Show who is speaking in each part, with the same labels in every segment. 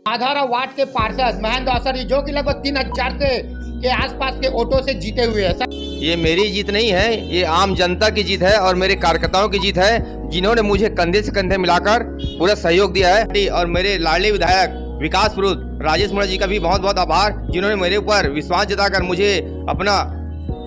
Speaker 1: माधौरा ward के पार्षद महेंद्र औसरी जो कि लगभग 3000 के आसपास के वोटों से जीते हुए हैं।
Speaker 2: ये मेरी जीत नहीं है, ये आम जनता की जीत है और मेरे कार्यकर्ताओं की जीत है, जिन्होंने मुझे कंधे से कंधे मिलाकर पूरा सहयोग दिया है। और मेरे लाडले विधायक विकास पुरुष राजेश मुड़ा जी का भी बहुत बहुत आभार, जिन्होंने मेरे ऊपर विश्वास जताकर मुझे अपना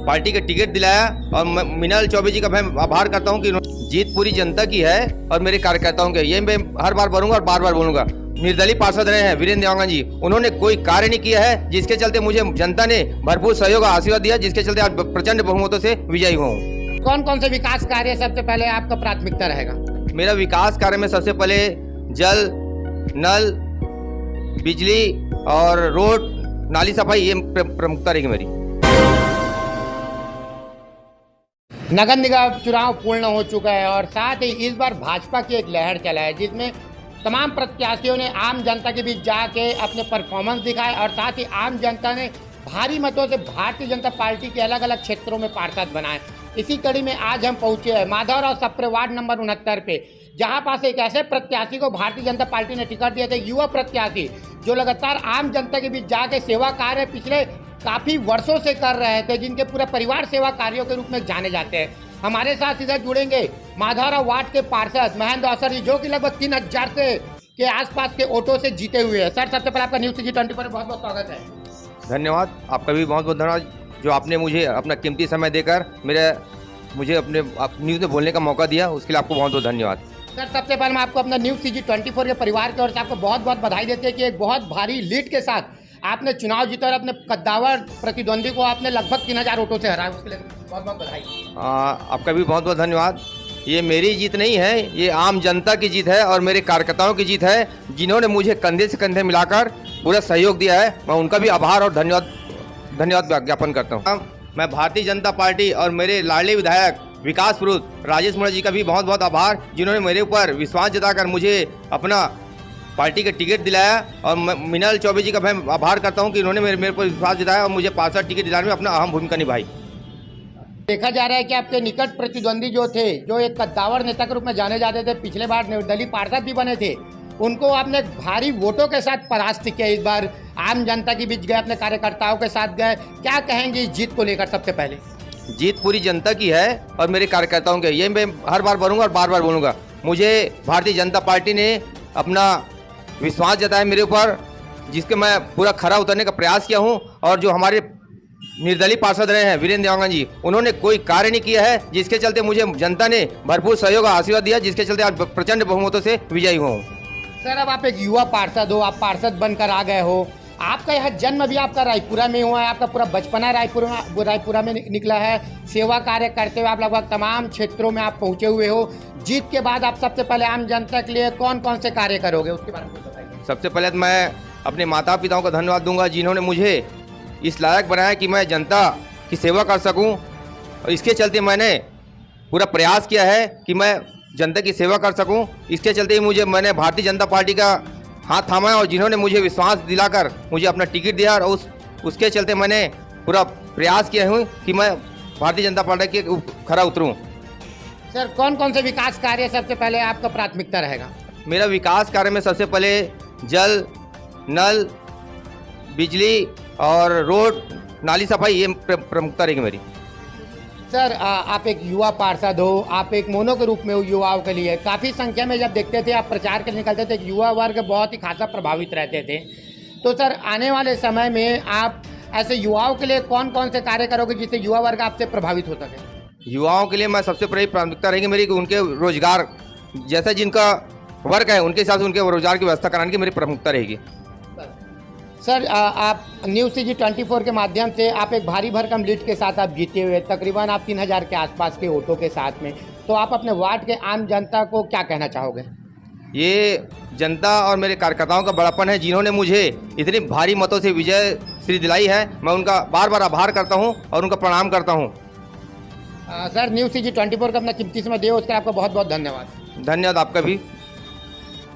Speaker 2: पार्टी का टिकट दिलाया। और मिनल चौबे जी का मैं आभार करता हूँ कि जीत पूरी जनता की है और मेरे कार्यकर्ताओं के। ये मैं हर बार बोलूंगा और बार बार बोलूंगा। निर्दलीय पार्षद रहे हैं वीरेंद्र देवांगन जी, उन्होंने कोई कार्य नहीं किया है, जिसके चलते मुझे जनता ने भरपूर सहयोग और आशीर्वाद दिया, जिसके चलते आज प्रचंड बहुमतों से विजयी हुआ हूँ।
Speaker 1: कौन कौन से विकास कार्य सबसे पहले आपका प्राथमिकता रहेगा?
Speaker 2: मेरा विकास कार्य में सबसे पहले जल, नल, बिजली और रोड, नाली सफाई, ये प्रमुखता रहेगी मेरी।
Speaker 1: नगर निगम चुनाव पूर्ण हो चुका है और साथ ही इस बार भाजपा की एक लहर चला है, जिसमें तमाम प्रत्याशियों ने आम जनता के बीच जाके अपने परफॉर्मेंस दिखाए और साथ ही आम जनता ने भारी मतों से भारतीय जनता पार्टी के अलग अलग क्षेत्रों में पार्षद बनाए। इसी कड़ी में आज हम पहुंचे हैं माधौरा और सप्रे वार्ड नंबर 69 पे, जहां पास एक ऐसे प्रत्याशी को भारतीय जनता पार्टी ने टिकट दिया था, युवा प्रत्याशी जो लगातार आम जनता के बीच जाके सेवा कार्य पिछले काफ़ी वर्षों से कर रहे थे, जिनके पूरा परिवार सेवा कार्यों के रूप में जाने जाते हैं। हमारे साथ इधर जुड़ेंगे माधौरा वार्ड के पार्षद महेंद्र औसरी, जो कि लगभग 3000 के आसपास के वोटों से जीते हुए हैं। सर, सबसे पहले आपका न्यूज़ सिटी 24 पर बहुत बहुत स्वागत है।
Speaker 2: धन्यवाद, आपका भी बहुत बहुत धन्यवाद, जो आपने मुझे अपना कीमती समय देकर मुझे अपने न्यूज़ में बोलने का मौका दिया, उसके लिए आपको बहुत बहुत धन्यवाद।
Speaker 1: सर, सबसे पहले मैं आपको अपना न्यूज़ सिटी 24 के परिवार की ओर से आपको बहुत बहुत बधाई देते हैं कि एक बहुत भारी लीड के साथ आपने चुनाव जीता और अपने कद्दावर प्रतिद्वंदी को आपने लगभग 3000 वोटों से हराया, उसके लिए बहुत बहुत बधाई।
Speaker 2: आपका भी बहुत बहुत धन्यवाद। ये मेरी जीत नहीं है, ये आम जनता की जीत है और मेरे कार्यकर्ताओं की जीत है, जिन्होंने मुझे कंधे से कंधे मिलाकर पूरा सहयोग दिया है। मैं उनका भी आभार और धन्यवाद ज्ञापन करता हूँ। मैं भारतीय जनता पार्टी और मेरे लाडले विधायक विकास पुरुष राजेश मुड़ा जी का भी बहुत बहुत आभार, जिन्होंने मेरे ऊपर विश्वास जताकर मुझे अपना पार्टी का टिकट दिलाया। और मिनल चौबे जी का मैं आभार करता हूं कि उन्होंने मेरे पर विश्वास जताया और मुझे पार्षद टिकट दिलाने में अपना अहम भूमिका निभाई।
Speaker 1: देखा जा रहा है कि आपके निकट प्रतिद्वंदी जो थे, जो एक कद्दावर नेता के रूप में जाने जाते थे, पिछले बार निर्दलीय पार्षद भी बने थे, उनको आपने भारी वोटों के साथ परास्त किया। इस बार आम जनता के बीच गए, अपने कार्यकर्ताओं के साथ गए, क्या कहेंगे इस जीत को लेकर? सबसे पहले
Speaker 2: जीत पूरी जनता की है और मेरे कार्यकर्ताओं के। ये मैं हर बार बोलूँगा और बार बार बोलूँगा। मुझे भारतीय जनता पार्टी ने अपना विश्वास जताया मेरे ऊपर, जिसके मैं पूरा खरा उतरने का प्रयास किया हूं। और जो हमारे निर्दलीय पार्षद रहे हैं वीरेंद्र देवांगन जी, उन्होंने कोई कार्य नहीं किया है, जिसके चलते मुझे जनता ने भरपूर सहयोग और आशीर्वाद दिया, जिसके चलते आज प्रचंड बहुमतों से विजयी हुआ हूँ।
Speaker 1: सर, अब आप एक युवा पार्षद हो, आप पार्षद बनकर आ गए हो। आपका यह जन्म भी आपका रायपुरा में हुआ है, आपका पूरा बचपना रायपुरा में निकला है। सेवा कार्य करते हुए आप लगभग तमाम क्षेत्रों में आप पहुँचे हुए हो। जीत के बाद आप सबसे पहले आम जनता के लिए कौन कौन से कार्य करोगे, उसके बारे में बताइए।
Speaker 2: सबसे पहले तो मैं अपने माता पिताओं का धन्यवाद दूंगा, जिन्होंने मुझे इस लायक बनाया कि मैं जनता की सेवा कर सकूं। और इसके चलते मैंने पूरा प्रयास किया है कि मैं जनता की सेवा कर सकूं। इसके चलते ही मैंने भारतीय जनता पार्टी का हाथ थामा है और जिन्होंने मुझे विश्वास दिलाकर मुझे अपना टिकट दिया, और उसके चलते मैंने पूरा प्रयास किया हूँ कि मैं भारतीय जनता पार्टी के खरा उतरूँ।
Speaker 1: सर, कौन कौन से विकास कार्य सबसे पहले आपका प्राथमिकता रहेगा?
Speaker 2: मेरा विकास कार्य में सबसे पहले जल, नल, बिजली और रोड, नाली सफाई, ये प्रमुखता रहेगी मेरी।
Speaker 1: सर, आप एक युवा पार्षद हो, आप एक मोनो के रूप में हो युवाओं के लिए। काफ़ी संख्या में जब देखते थे आप प्रचार के निकलते थे, युवा वर्ग बहुत ही खासा प्रभावित रहते थे। तो सर, आने वाले समय में आप ऐसे युवाओं के लिए कौन कौन से कार्य करोगे जिससे युवा वर्ग आपसे प्रभावित हो सके?
Speaker 2: युवाओं के लिए मैं सबसे बड़ी प्राथमिकता रहेगी मेरी कि उनके रोजगार, जैसा जिनका वर्क है उनके हिसाब से उनके रोजगार की व्यवस्था कराने की मेरी प्रमुखता रहेगी।
Speaker 1: सर, आप न्यूज़ सिटी 24 के माध्यम से आप एक भारी भरकम लीड के साथ आप जीते हुए, तकरीबन आप 3000 के आसपास के वोटों के साथ में, तो आप अपने वार्ड के आम जनता को क्या कहना चाहोगे?
Speaker 2: ये जनता और मेरे कार्यकर्ताओं का बड़ापन है, जिन्होंने मुझे इतनी भारी मतों से विजय श्री दिलाई है। मैं उनका बार बार आभार करता हूँ और उनका प्रणाम करता हूँ।
Speaker 1: सर, न्यूज़ सिटी 24 का अपना कीमती समय दिए, उसके आपका बहुत बहुत धन्यवाद।
Speaker 2: धन्यवाद आपका भी।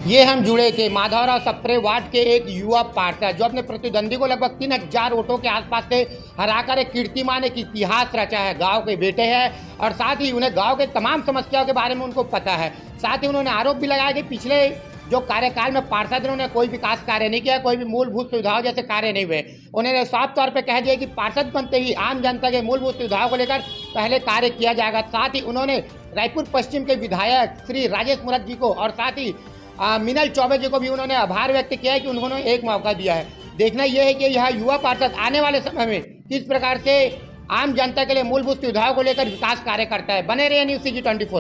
Speaker 1: ये हम जुड़े थे माधौरा और सप्रे वार्ड के एक युवा पार्षद, जो अपने प्रतिद्वंदी को लगभग 3000 वोटों के आसपास से हराकर एक कीर्तिमान, एक इतिहास रचा है। गांव के बेटे हैं और साथ ही उन्हें गांव के तमाम समस्याओं के बारे में उनको पता है। साथ ही उन्होंने आरोप भी लगाया कि पिछले जो कार्यकाल में पार्षद उन्होंने कोई विकास कार्य नहीं किया, कोई भी मूलभूत सुविधाओं जैसे कार्य नहीं हुए। उन्होंने साफ तौर पे कह दिया कि पार्षद बनते ही आम जनता के मूलभूत सुविधाओं को लेकर पहले कार्य किया जाएगा। साथ ही उन्होंने रायपुर पश्चिम के विधायक श्री राजेश मूरत जी को और साथ ही मिनल चौबे जी को भी उन्होंने आभार व्यक्त किया है कि उन्होंने एक मौका दिया है। देखना यह है कि यह युवा पार्षद आने वाले समय में किस प्रकार से आम जनता के लिए मूलभूत सुविधाओं को लेकर विकास कार्य करता है। बने रहिए न्यूज़ CG 24।